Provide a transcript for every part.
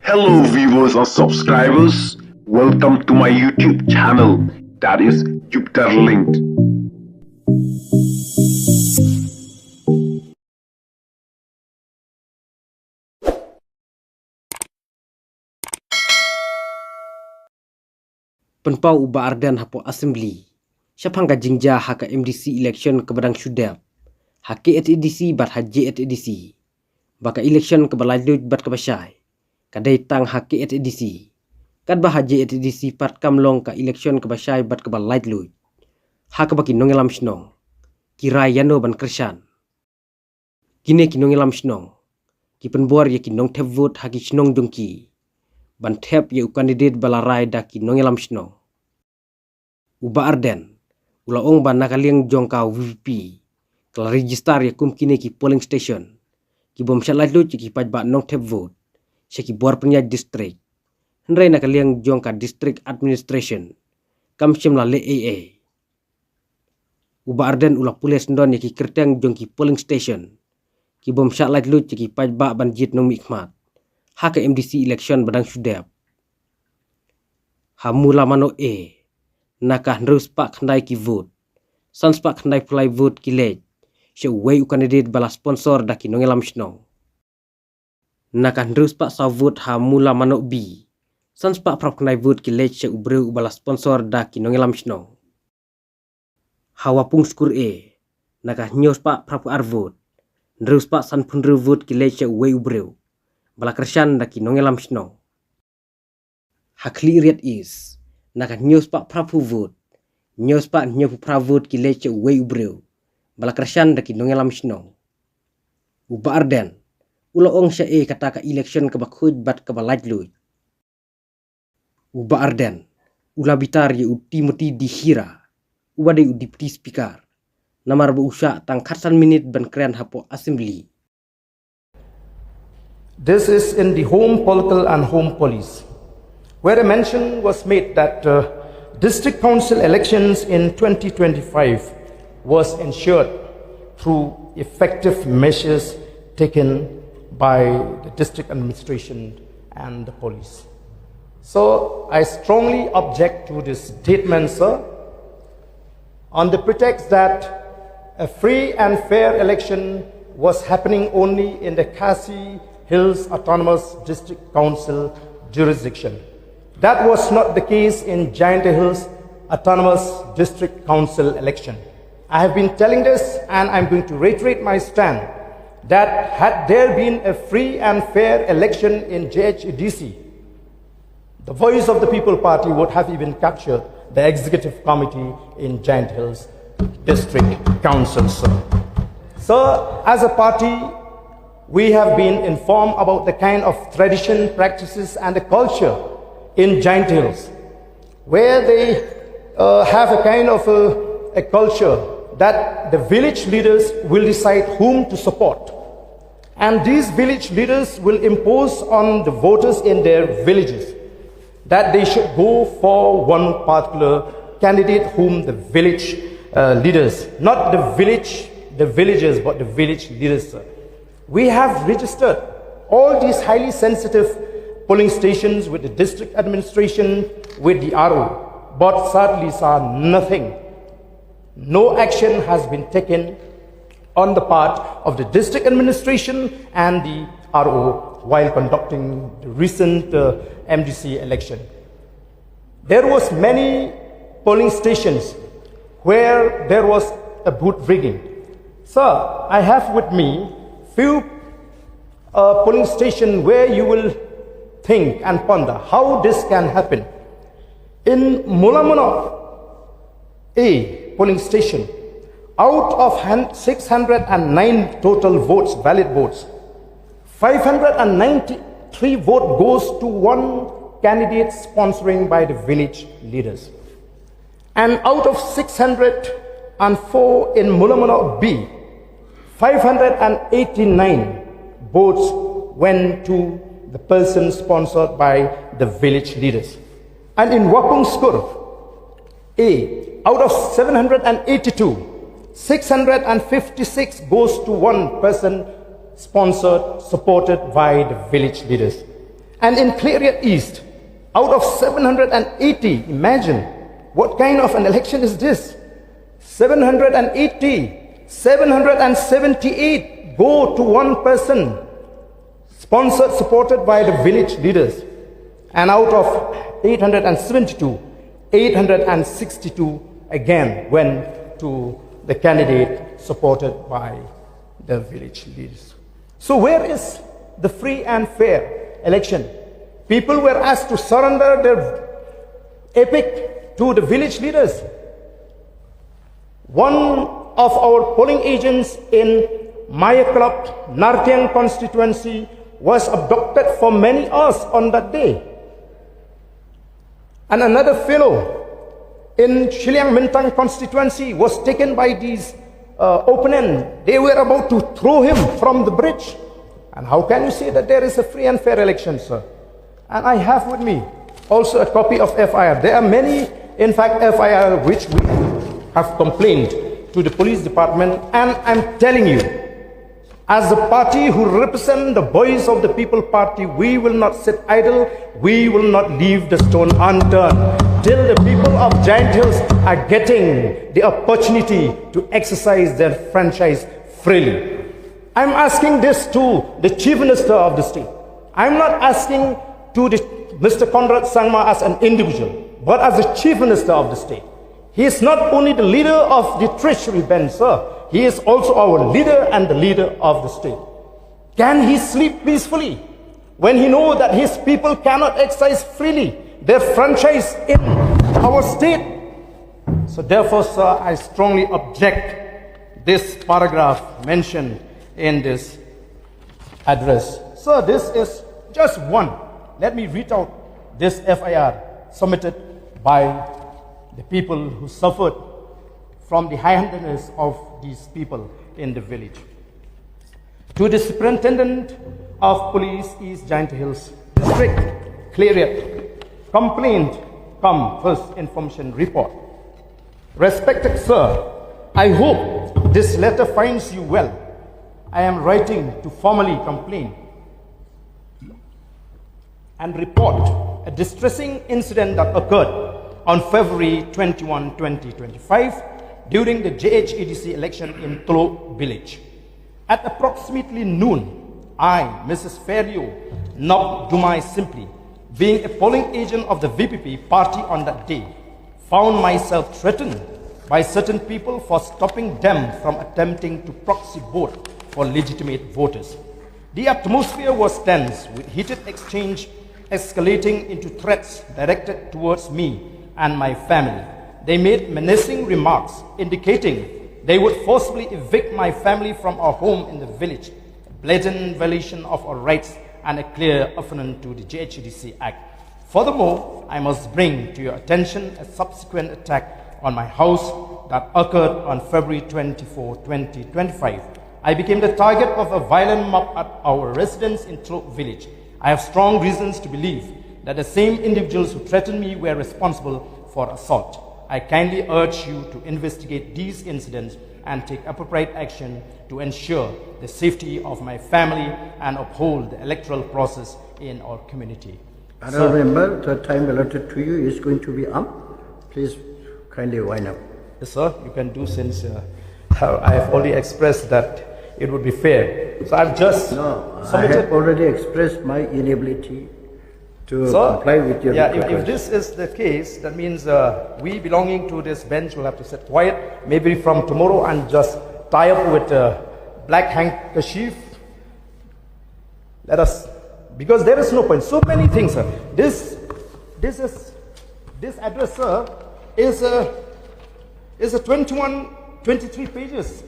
Hello viewers and subscribers, welcome to my YouTube channel, that is Jupiter Linked. Penpau uba ardan hapo assembly syapang gajingja haka MDC election ke badang Sngap haki at EDC bat haji at EDC baka election ke balajut bat ke basyai kadai tang haki at EDC kad bah haji at EDC pat kamlong ka election ke basyai bat ke balajut haka baki Nongïalam Shnong kirai yano ban kersan kine ki Nongïalam Shnong ki penbuar ye ki nong tep vote haki Shnong dongki ban tep ye kandidat balarai da ki Nongïalam Shnong uba arden ula ong ban nakaliang jong kau VPP kala register ya kum kine ki polling station ki bom shalajlo ki pajba nong tep vote sya ki buar penya district hendrai nakaliang jong ka district administration kam shimla le AA uba arden ula pules ndon ya ki kerteng jong ki polling station ki bom shalajlo ki pajba ban jit nong mikmat haka MDC election badang Sngap hamula mano nakah nerus pak khandai ki vote sans pak khandai play vote ki lej she wei kandidat bala sponsor da ki Nongïalam Shnong nakah nerus pak sa vote ha mula manok bi sans pak prap khandai vote ki lej she ubreu bala sponsor da ki Nongïalam Shnong hawa pung skur nakah nyos pak prap ar vote nerus pak san punru vote ki lej she wei ubreu bala kersan da ki Nongïalam Shnong hakli riat is nakah nyos pak prapu vote nyos pak nyopu pra vote ki lece wei ubreu bala kersan da ki Nongïalam Shnong uba arden ula ong sya kata ka election ke bakhuj bat ke balajluj uba arden ula bitar ye uti muti dihira uba de deputy speaker namar bu usha tang khatsan minit ban kren hapo assembly. This is in the home political and home police, where a mention was made that district council elections in 2025 was ensured through effective measures taken by the district administration and the police. So I strongly object to this statement, sir, on the pretext that a free and fair election was happening only in the Khasi Hills Autonomous District Council jurisdiction. That was not the case in Giant Hills Autonomous District Council election. I have been telling this and I'm going to reiterate my stand that had there been a free and fair election in JHADC, the voice of the People Party would have even captured the executive committee in Giant Hills District Council. So as a party, we have been informed about the kind of tradition, practices and the culture in Giant Hills, where they have a kind of a culture that the village leaders will decide whom to support. And these village leaders will impose on the voters in their villages that they should go for one particular candidate whom the village leaders, not the villagers, but the village leaders. We have registered all these highly sensitive polling stations with the district administration, with the RO, but sadly, sir, nothing. No action has been taken on the part of the district administration and the RO while conducting the recent MDC election. There was many polling stations where there was a booth rigging. Sir, I have with me few polling stations where you will think and ponder how this can happen. In Mulamuna A polling station, out of 609 total votes, valid votes, 593 vote goes to one candidate sponsoring by the village leaders. And out of 604 in Mulamuna B, 589 votes went to the person sponsored by the village leaders. And in Wapung Skur A, out of 782, 656 goes to one person sponsored, supported by the village leaders. And in Khyrwait East, out of 780, imagine what kind of an election is this? 780, 778 go to one person, sponsored, supported by the village leaders. And out of 872, 862 again went to the candidate supported by the village leaders. So where is the free and fair election? People were asked to surrender their epic to the village leaders. One of our polling agents in Maya Club, Nartiang constituency, was abducted for many hours on that day. And another fellow in Shiliang Mintang constituency was taken by these opponents. They were about to throw him from the bridge. And how can you say that there is a free and fair election, sir? And I have with me also a copy of FIR. There are many, in fact, FIR which we have complained to the police department. And I'm telling you, as the party who represent the voice of the people party, we will not sit idle. We will not leave the stone unturned till the people of Giant Hills are getting the opportunity to exercise their franchise freely. I'm asking this to the Chief Minister of the state. I'm not asking to Mr. Conrad Sangma as an individual, but as the Chief Minister of the state. He is not only the leader of the treasury bench, sir. He is also our leader and the leader of the state. Can he sleep peacefully when he knows that his people cannot exercise freely their franchise in our state? So therefore, sir, I strongly object this paragraph mentioned in this address. Sir, this is just one. Let me read out this FIR submitted by the people who suffered from the high-handedness of these people in the village. To the Superintendent of Police, East Giant Hills District, Khyrwait, complaint come first information report. Respected sir, I hope this letter finds you well. I am writing to formally complain and report a distressing incident that occurred on February 21, 2025 during the JHADC election in Tolo village. At approximately noon, I, Mrs. Fairleo, Nok Dumai simply, being a polling agent of the VPP party on that day, found myself threatened by certain people for stopping them from attempting to proxy vote for legitimate voters. The atmosphere was tense, with heated exchange escalating into threats directed towards me and my family. They made menacing remarks indicating they would forcibly evict my family from our home in the village, a blatant violation of our rights and a clear affront to the JHADC Act. Furthermore, I must bring to your attention a subsequent attack on my house that occurred on February 24, 2025. I became the target of a violent mob at our residence in Tlo village. I have strong reasons to believe that the same individuals who threatened me were responsible for assault. I kindly urge you to investigate these incidents and take appropriate action to ensure the safety of my family and uphold the electoral process in our community. Honourable Member, the time allotted to you is going to be up. Please kindly wind up. Yes, sir, you can do, since I have already expressed that it would be fair. So I've just submitted. I have already expressed my inability to comply with your request. If this is the case, that means we belonging to this bench will have to sit quiet, maybe from tomorrow, and just tie up with a black handkerchief. Let us, because there is no point. So many things, sir. This address, sir, is a 23 pages.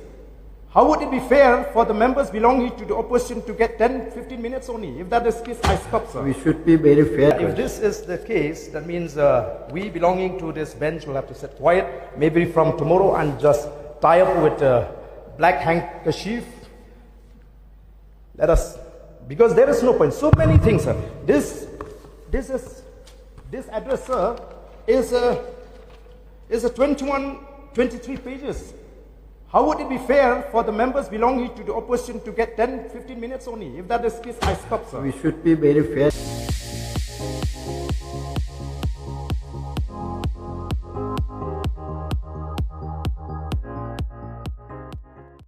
How would it be fair for the members belonging to the opposition to get 10-15 minutes only? If that is the case, I stop, sir. We should be very fair. If this is the case, that means we belonging to this bench will have to sit quiet, maybe from tomorrow, and just tie up with a black handkerchief. Let us, because there is no point. So many things, sir. This address, sir, is a 23 pages. How would it be fair for the members belonging to the opposition to get 10-15 minutes only? If that is the case, I stop, sir. We should be very fair.